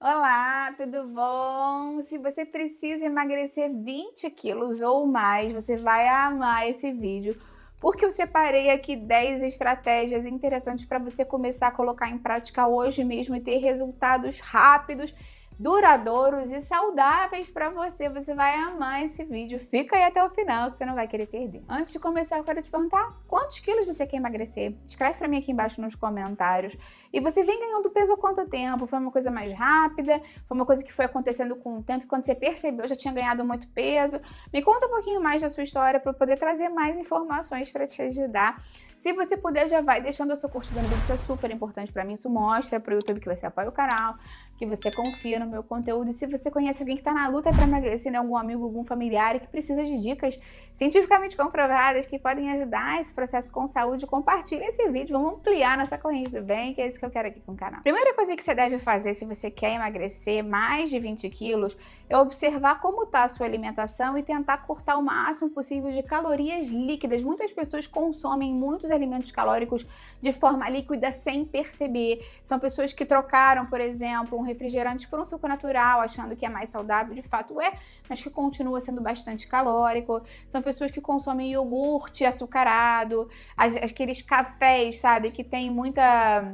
Olá, tudo bom? Se você precisa emagrecer 20 quilos ou mais, você vai amar esse vídeo, porque eu separei aqui 10 estratégias interessantes para você começar a colocar em prática hoje mesmo e ter resultados rápidos, duradouros e saudáveis para você. Você vai amar esse vídeo. Fica aí até o final que você não vai querer perder. Antes de começar, eu quero te perguntar quantos quilos você quer emagrecer? Escreve para mim aqui embaixo nos comentários. E você vem ganhando peso há quanto tempo? Foi uma coisa mais rápida? Foi uma coisa que foi acontecendo com o tempo? Quando você percebeu, já tinha ganhado muito peso? Me conta um pouquinho mais da sua história para eu poder trazer mais informações para te ajudar. Se você puder, já vai deixando a sua curtida no vídeo, isso é super importante para mim. Isso mostra para o YouTube que você apoia o canal, que você confia no meu conteúdo. E se você conhece alguém que está na luta para emagrecer, né? Algum amigo, algum familiar e que precisa de dicas cientificamente comprovadas que podem ajudar esse processo com saúde, compartilhe esse vídeo. Vamos ampliar nossa corrente do bem, que é isso que eu quero aqui com o canal. Primeira coisa que você deve fazer se você quer emagrecer mais de 20 quilos é observar como está a sua alimentação e tentar cortar o máximo possível de calorias líquidas. Muitas pessoas consomem muitos alimentos calóricos de forma líquida sem perceber. São pessoas que trocaram, por exemplo, um refrigerante por um suco natural, achando que é mais saudável, de fato é, mas que continua sendo bastante calórico. São pessoas que consomem iogurte açucarado, aqueles cafés, sabe, que tem muita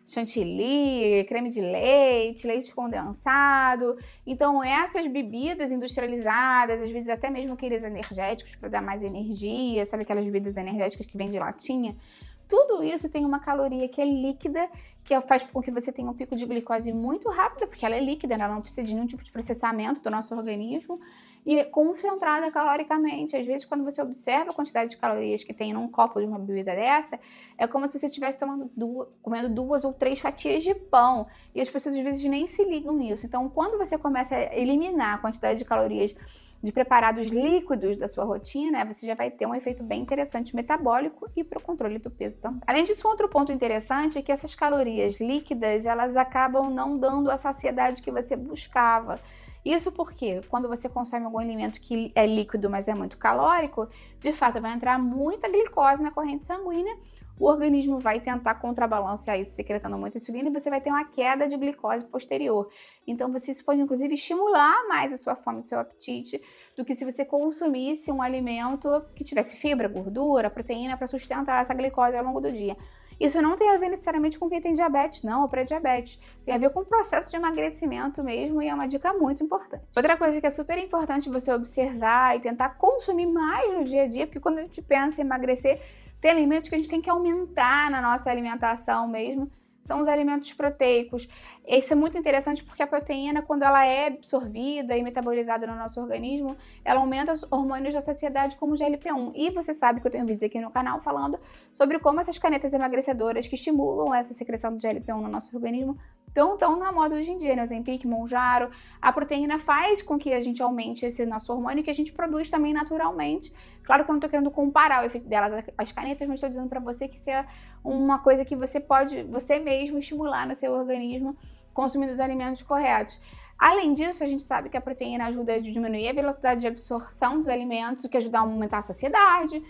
chantilly, creme de leite, leite condensado. Então essas bebidas industrializadas, às vezes até mesmo aqueles energéticos para dar mais energia, sabe aquelas bebidas energéticas que vêm de latinha? Tudo isso tem uma caloria que é líquida, que faz com que você tenha um pico de glicose muito rápido, porque ela é líquida, ela não precisa de nenhum tipo de processamento do nosso organismo, e concentrada caloricamente. Às vezes, quando você observa a quantidade de calorias que tem num copo de uma bebida dessa, é como se você estivesse comendo 2 ou 3 fatias de pão, e as pessoas às vezes nem se ligam nisso. Então, quando você começa a eliminar a quantidade de calorias de preparados líquidos da sua rotina, você já vai ter um efeito bem interessante metabólico e para o controle do peso também. Além disso, um outro ponto interessante é que essas calorias líquidas, elas acabam não dando a saciedade que você buscava. Isso porque quando você consome algum alimento que é líquido, mas é muito calórico, de fato vai entrar muita glicose na corrente sanguínea, o organismo vai tentar contrabalancear isso secretando muita insulina e você vai ter uma queda de glicose posterior. Então isso pode inclusive estimular mais a sua fome, o seu apetite, do que se você consumisse um alimento que tivesse fibra, gordura, proteína para sustentar essa glicose ao longo do dia. Isso não tem a ver necessariamente com quem tem diabetes, não, ou pré-diabetes. Tem a ver com o processo de emagrecimento mesmo e é uma dica muito importante. Outra coisa que é super importante você observar e tentar consumir mais no dia a dia, porque quando a gente pensa em emagrecer, tem alimentos que a gente tem que aumentar na nossa alimentação mesmo, são os alimentos proteicos. Isso é muito interessante porque a proteína, quando ela é absorvida e metabolizada no nosso organismo, ela aumenta os hormônios da saciedade como o GLP-1. E você sabe que eu tenho vídeos aqui no canal falando sobre como essas canetas emagrecedoras que estimulam essa secreção do GLP-1 no nosso organismo estão na moda hoje em dia, né? Ozempic, Mounjaro. A proteína faz com que a gente aumente esse nosso hormônio que a gente produz também naturalmente. Claro que eu não estou querendo comparar o efeito delas às canetas, mas estou dizendo para você que isso é uma coisa que você pode, você mesmo, estimular no seu organismo consumindo os alimentos corretos. Além disso, a gente sabe que a proteína ajuda a diminuir a velocidade de absorção dos alimentos, o que ajuda a aumentar a saciedade.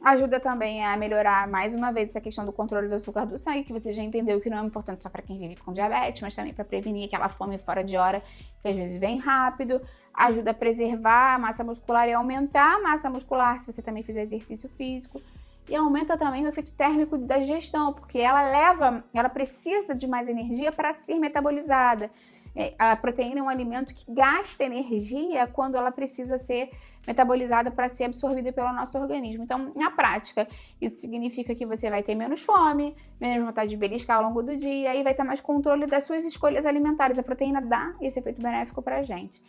Ajuda também a melhorar, mais uma vez, essa questão do controle do açúcar do sangue, que você já entendeu que não é importante só para quem vive com diabetes, mas também para prevenir aquela fome fora de hora, que às vezes vem rápido. Ajuda a preservar a massa muscular e aumentar a massa muscular se você também fizer exercício físico. E aumenta também o efeito térmico da digestão, porque ela precisa de mais energia para ser metabolizada. A proteína é um alimento que gasta energia quando ela precisa ser metabolizada para ser absorvida pelo nosso organismo. Então, na prática, isso significa que você vai ter menos fome, menos vontade de beliscar ao longo do dia e vai ter mais controle das suas escolhas alimentares. A proteína dá esse efeito benéfico para a gente.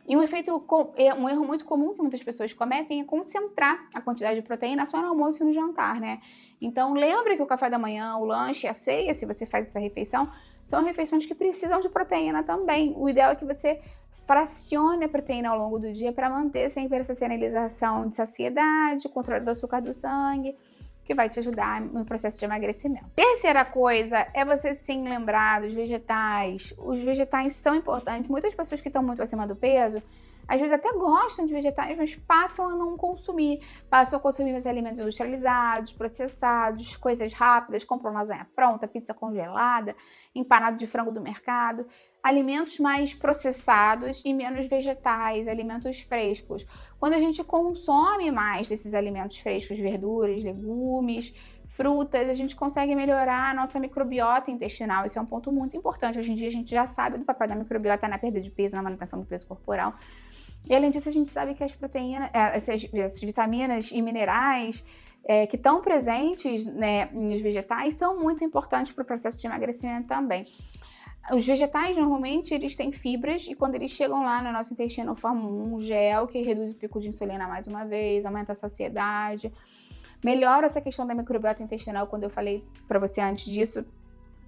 E um erro muito comum que muitas pessoas cometem é concentrar a quantidade de proteína só no almoço e no jantar, né? Então, lembre que o café da manhã, o lanche, a ceia, se você faz essa refeição, são refeições que precisam de proteína também. O ideal é que você fracione a proteína ao longo do dia para manter sempre essa sinalização de saciedade, controle do açúcar do sangue, que vai te ajudar no processo de emagrecimento. Terceira coisa é você sim lembrar dos vegetais. Os vegetais são importantes. Muitas pessoas que estão muito acima do peso às vezes até gostam de vegetais, mas passam a não consumir, passam a consumir mais alimentos industrializados, processados, coisas rápidas, compram lasanha pronta, pizza congelada, empanado de frango do mercado, alimentos mais processados e menos vegetais, alimentos frescos. Quando a gente consome mais desses alimentos frescos, verduras, legumes, frutas, a gente consegue melhorar a nossa microbiota intestinal. Isso é um ponto muito importante. Hoje em dia a gente já sabe do papel da microbiota na perda de peso, na manutenção do peso corporal. E além disso, a gente sabe que as proteínas, essas vitaminas e minerais que estão presentes, né, nos vegetais são muito importantes para o processo de emagrecimento também. Os vegetais, normalmente, eles têm fibras e quando eles chegam lá no nosso intestino, formam um gel que reduz o pico de insulina mais uma vez, aumenta a saciedade, melhora essa questão da microbiota intestinal. Quando eu falei para você antes disso,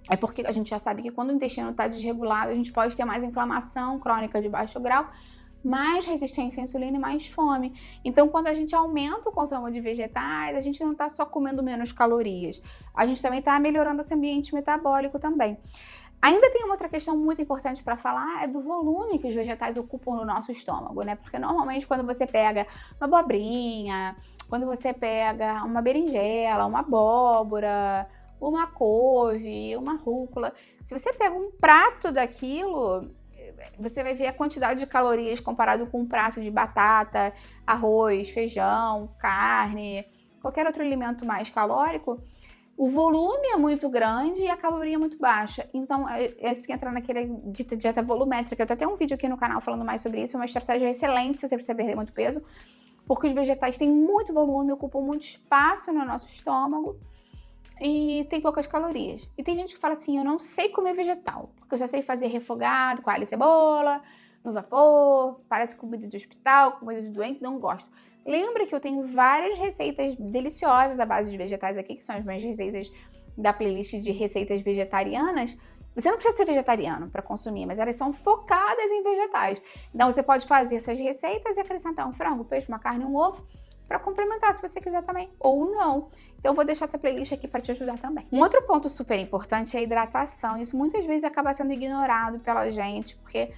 é porque a gente já sabe que quando o intestino está desregulado, a gente pode ter mais inflamação crônica de baixo grau, mais resistência à insulina e mais fome. Então, quando a gente aumenta o consumo de vegetais, a gente não está só comendo menos calorias, a gente também está melhorando esse ambiente metabólico também. Ainda tem uma outra questão muito importante para falar, é do volume que os vegetais ocupam no nosso estômago, né? Porque normalmente quando você pega uma abobrinha, quando você pega uma berinjela, uma abóbora, uma couve, uma rúcula, se você pega um prato daquilo, você vai ver a quantidade de calorias comparado com um prato de batata, arroz, feijão, carne, qualquer outro alimento mais calórico. O volume é muito grande e a caloria é muito baixa. Então, é isso que entra naquela dieta volumétrica. Eu tenho até um vídeo aqui no canal falando mais sobre isso. É uma estratégia excelente se você precisa perder muito peso, porque os vegetais têm muito volume, ocupam muito espaço no nosso estômago e tem poucas calorias. E tem gente que fala assim, eu não sei comer vegetal, porque eu já sei fazer refogado com alho e cebola, no vapor, parece comida de hospital, comida de doente, não gosto. Lembra que eu tenho várias receitas deliciosas à base de vegetais aqui, que são as minhas receitas da playlist de receitas vegetarianas. Você não precisa ser vegetariano para consumir, mas elas são focadas em vegetais. Então você pode fazer essas receitas e acrescentar um frango, um peixe, uma carne, um ovo, para complementar se você quiser também, ou não. Então eu vou deixar essa playlist aqui para te ajudar também. Um outro ponto super importante é a hidratação. Isso muitas vezes acaba sendo ignorado pela gente, porque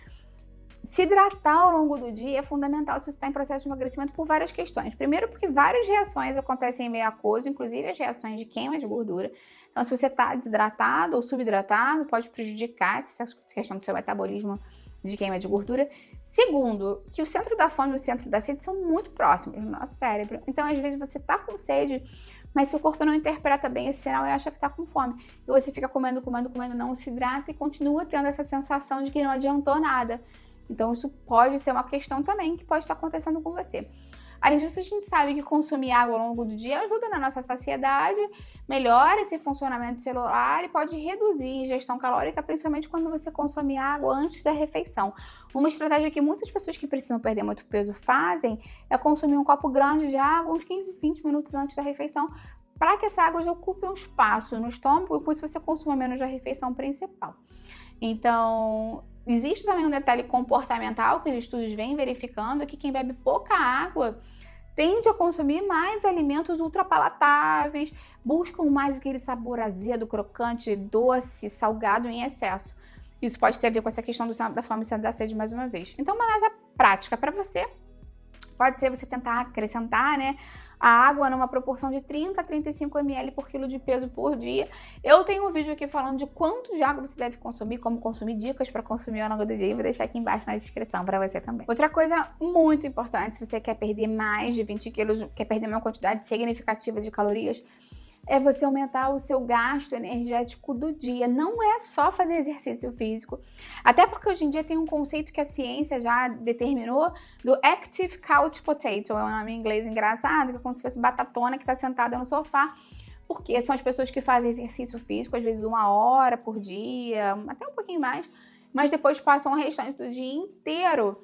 se hidratar ao longo do dia é fundamental se você está em processo de emagrecimento por várias questões. Primeiro, porque várias reações acontecem em meio aquoso, inclusive as reações de queima de gordura. Então, se você está desidratado ou subhidratado, pode prejudicar essa questão do seu metabolismo de queima de gordura. Segundo, que o centro da fome e o centro da sede são muito próximos no nosso cérebro. Então, às vezes, você está com sede, mas seu corpo não interpreta bem esse sinal e acha que está com fome. E você fica comendo, não se hidrata e continua tendo essa sensação de que não adiantou nada. Então, isso pode ser uma questão também que pode estar acontecendo com você. Além disso, a gente sabe que consumir água ao longo do dia ajuda na nossa saciedade, melhora esse funcionamento celular e pode reduzir a ingestão calórica, principalmente quando você consome água antes da refeição. Uma estratégia que muitas pessoas que precisam perder muito peso fazem é consumir um copo grande de água uns 15, 20 minutos antes da refeição, para que essa água já ocupe um espaço no estômago e por isso você consuma menos da refeição principal. Então, existe também um detalhe comportamental que os estudos vêm verificando, que quem bebe pouca água tende a consumir mais alimentos ultrapalatáveis, buscam mais aquele sabor azedo, crocante, doce, salgado em excesso. Isso pode ter a ver com essa questão da fome e da sede mais uma vez. Então, uma meta prática para você pode ser você tentar acrescentar, né, a água numa proporção de 30 a 35 ml por quilo de peso por dia. Eu tenho um vídeo aqui falando de quanto de água você deve consumir, como consumir, dicas para consumir ao longo do dia. Vou deixar aqui embaixo na descrição para você também. Outra coisa muito importante, se você quer perder mais de 20 quilos, quer perder uma quantidade significativa de calorias, é você aumentar o seu gasto energético do dia. Não é só fazer exercício físico. Até porque hoje em dia tem um conceito que a ciência já determinou do Active Couch Potato. É um nome em inglês engraçado, que é como se fosse batatona que está sentada no sofá. Porque são as pessoas que fazem exercício físico, às vezes 1 hora por dia, até um pouquinho mais, mas depois passam o restante do dia inteiro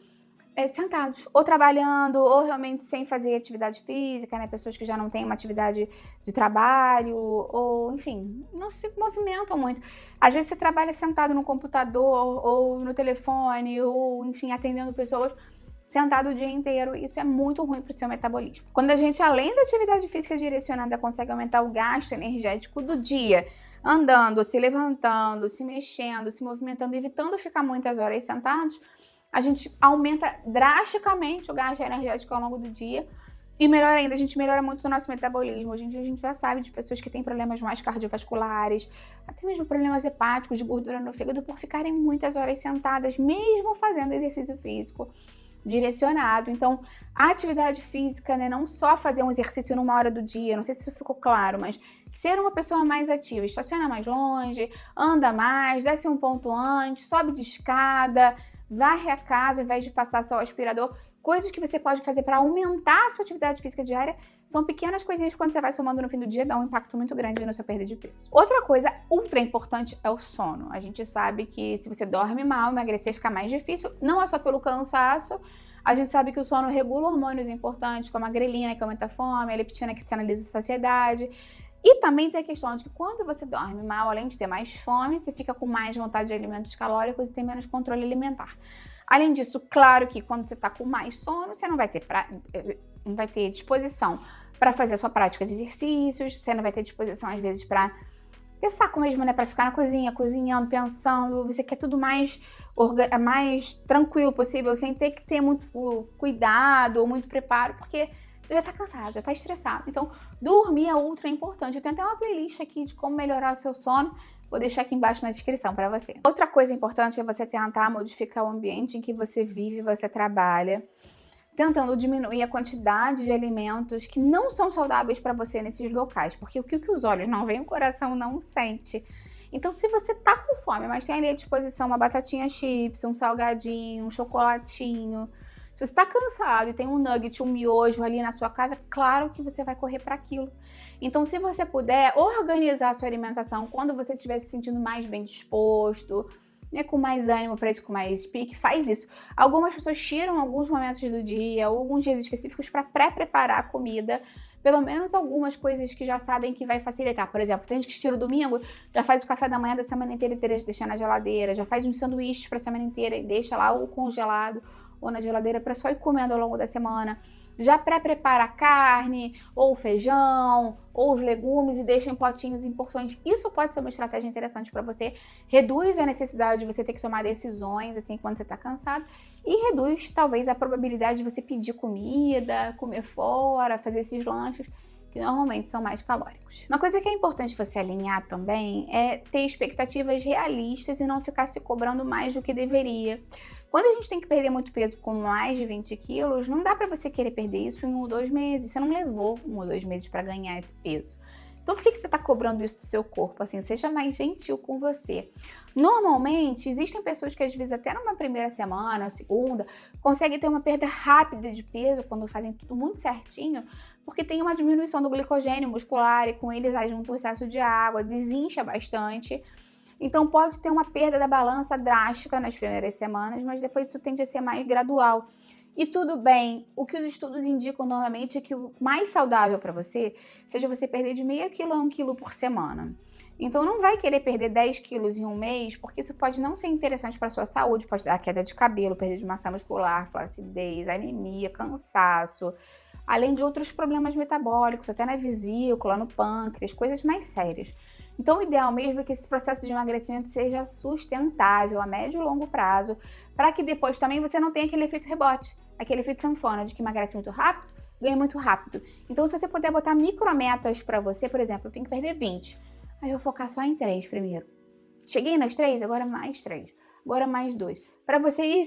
sentados, ou trabalhando, ou realmente sem fazer atividade física, né? Pessoas que já não têm uma atividade de trabalho, ou enfim, não se movimentam muito. Às vezes você trabalha sentado no computador, ou no telefone, ou enfim, atendendo pessoas sentado o dia inteiro. Isso é muito ruim para o seu metabolismo. Quando a gente, além da atividade física direcionada, consegue aumentar o gasto energético do dia, andando, se levantando, se mexendo, se movimentando, evitando ficar muitas horas sentados, a gente aumenta drasticamente o gasto energético ao longo do dia. E melhor ainda, a gente melhora muito o nosso metabolismo. Hoje em dia a gente já sabe de pessoas que têm problemas mais cardiovasculares, até mesmo problemas hepáticos, de gordura no fígado, por ficarem muitas horas sentadas, mesmo fazendo exercício físico direcionado. Então, a atividade física, né, não só fazer um exercício numa hora do dia, não sei se isso ficou claro, mas ser uma pessoa mais ativa, estaciona mais longe, anda mais, desce um ponto antes, sobe de escada, varre a casa ao invés de passar só o aspirador. Coisas que você pode fazer para aumentar a sua atividade física diária são pequenas coisinhas que quando você vai somando no fim do dia dá um impacto muito grande na sua perda de peso. Outra coisa ultra importante é o sono. A gente sabe que se você dorme mal, emagrecer fica mais difícil, não é só pelo cansaço. A gente sabe que o sono regula hormônios importantes, como a grelina, que aumenta a fome, a leptina, que sinaliza a saciedade. E também tem a questão de que quando você dorme mal, além de ter mais fome, você fica com mais vontade de alimentos calóricos e tem menos controle alimentar. Além disso, claro que quando você está com mais sono, você não vai ter disposição para fazer a sua prática de exercícios, você não vai ter disposição, às vezes, para ter saco mesmo, né? Para ficar na cozinha, cozinhando, pensando. Você quer tudo mais tranquilo possível, sem ter que ter muito cuidado ou muito preparo, porque você já tá cansado, já tá estressado. Então, dormir é ultra importante. Eu tenho até uma playlist aqui de como melhorar o seu sono. Vou deixar aqui embaixo na descrição para você. Outra coisa importante é você tentar modificar o ambiente em que você vive, você trabalha, tentando diminuir a quantidade de alimentos que não são saudáveis para você nesses locais, porque o que os olhos não veem, o coração não sente. Então, se você tá com fome, mas tem ali à disposição uma batatinha chips, um salgadinho, um chocolatinho, se você tá cansado e tem um nugget, um miojo ali na sua casa, claro que você vai correr para aquilo. Então, se você puder organizar a sua alimentação quando você estiver se sentindo mais bem disposto, né, com mais ânimo para isso, com mais pique, faz isso. Algumas pessoas tiram alguns momentos do dia ou alguns dias específicos para pré-preparar a comida, pelo menos algumas coisas que já sabem que vai facilitar. Por exemplo, tem gente que tira o domingo, já faz o café da manhã da semana inteira e deixa na geladeira, já faz uns sanduíches para a semana inteira e deixa lá ou congelado ou na geladeira para só ir comendo ao longo da semana. Já pré-prepara a carne, ou o feijão, ou os legumes e deixa em potinhos em porções. Isso pode ser uma estratégia interessante para você. Reduz a necessidade de você ter que tomar decisões assim quando você está cansado e reduz talvez a probabilidade de você pedir comida, comer fora, fazer esses lanches que normalmente são mais calóricos. Uma coisa que é importante você alinhar também é ter expectativas realistas e não ficar se cobrando mais do que deveria. Quando a gente tem que perder muito peso com mais de 20 quilos, não dá para você querer perder isso em 1 ou 2 meses. Você não levou 1 ou 2 meses para ganhar esse peso. Então, por que você está cobrando isso do seu corpo? Assim, seja mais gentil com você. Normalmente, existem pessoas que às vezes até numa primeira semana, segunda, conseguem ter uma perda rápida de peso quando fazem tudo muito certinho, porque tem uma diminuição do glicogênio muscular e com eles junto o excesso de água, desincha bastante. Então pode ter uma perda da balança drástica nas primeiras semanas, mas depois isso tende a ser mais gradual. E tudo bem, o que os estudos indicam normalmente é que o mais saudável para você seja você perder de meio quilo a 1 quilo por semana. Então não vai querer perder 10 quilos em um mês, porque isso pode não ser interessante para a sua saúde, pode dar queda de cabelo, perda de massa muscular, flacidez, anemia, cansaço, além de outros problemas metabólicos, até na vesícula, no pâncreas, coisas mais sérias. Então, o ideal mesmo é que esse processo de emagrecimento seja sustentável a médio e longo prazo, para que depois também você não tenha aquele efeito rebote, aquele efeito sanfona de que emagrece muito rápido, ganha muito rápido. Então, se você puder botar micrometas para você, por exemplo, eu tenho que perder 20, aí eu vou focar só em 3 primeiro. Cheguei nas 3, agora mais 3, agora mais 2. Para você ir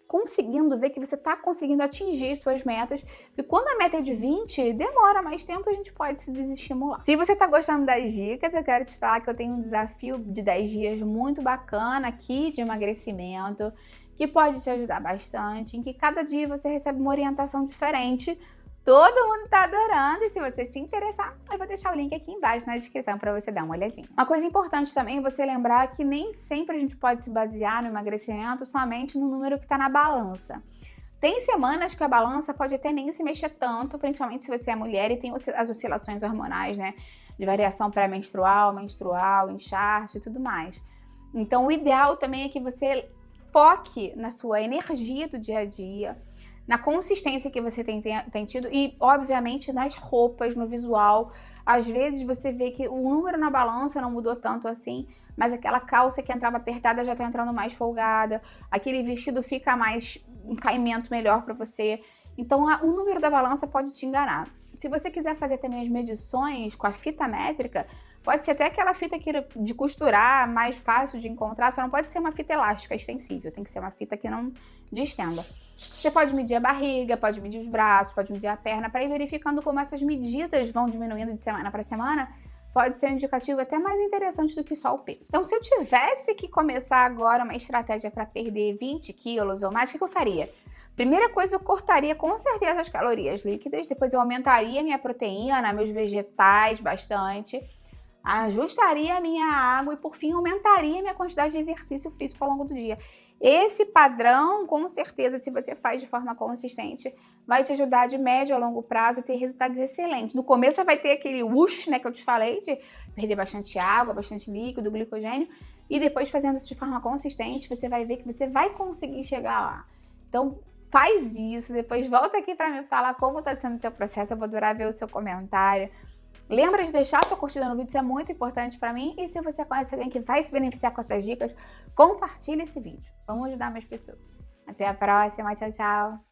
conseguindo ver que você está conseguindo atingir suas metas, e quando a meta é de 20, demora mais tempo, a gente pode se desestimular. Se você está gostando das dicas, eu quero te falar que eu tenho um desafio de 10 dias muito bacana aqui de emagrecimento, que pode te ajudar bastante, em que cada dia você recebe uma orientação diferente. Todo mundo tá adorando e se você se interessar, eu vou deixar o link aqui embaixo na descrição para você dar uma olhadinha. Uma coisa importante também é você lembrar que nem sempre a gente pode se basear no emagrecimento somente no número que tá na balança. Tem semanas que a balança pode até nem se mexer tanto, principalmente se você é mulher e tem as oscilações hormonais, né? De variação pré-menstrual, menstrual, inchaço e tudo mais. Então o ideal também é que você foque na sua energia do dia a dia, na consistência que você tem tido e, obviamente, nas roupas, no visual. Às vezes você vê que o número na balança não mudou tanto assim, mas aquela calça que entrava apertada já tá entrando mais folgada, aquele vestido fica mais um caimento melhor para você. Então, o número da balança pode te enganar. Se você quiser fazer também as medições com a fita métrica, pode ser até aquela fita de costurar, mais fácil de encontrar, só não pode ser uma fita elástica extensível, tem que ser uma fita que não distenda. Você pode medir a barriga, pode medir os braços, pode medir a perna, para ir verificando como essas medidas vão diminuindo de semana para semana, pode ser um indicativo até mais interessante do que só o peso. Então, se eu tivesse que começar agora uma estratégia para perder 20 quilos ou mais, o que eu faria? Primeira coisa, eu cortaria com certeza as calorias líquidas, depois eu aumentaria minha proteína, meus vegetais bastante, ajustaria a minha água e, por fim, aumentaria a minha quantidade de exercício físico ao longo do dia. Esse padrão, com certeza, se você faz de forma consistente, vai te ajudar de médio a longo prazo a ter resultados excelentes. No começo já vai ter aquele whoosh, né, que eu te falei, de perder bastante água, bastante líquido, glicogênio, e depois fazendo isso de forma consistente, você vai ver que você vai conseguir chegar lá. Então, faz isso, depois volta aqui para me falar como está sendo o seu processo, eu vou adorar ver o seu comentário. Lembra de deixar sua curtida no vídeo, isso é muito importante para mim. E se você conhece alguém que vai se beneficiar com essas dicas, compartilhe esse vídeo. Vamos ajudar mais pessoas. Até a próxima, tchau, tchau!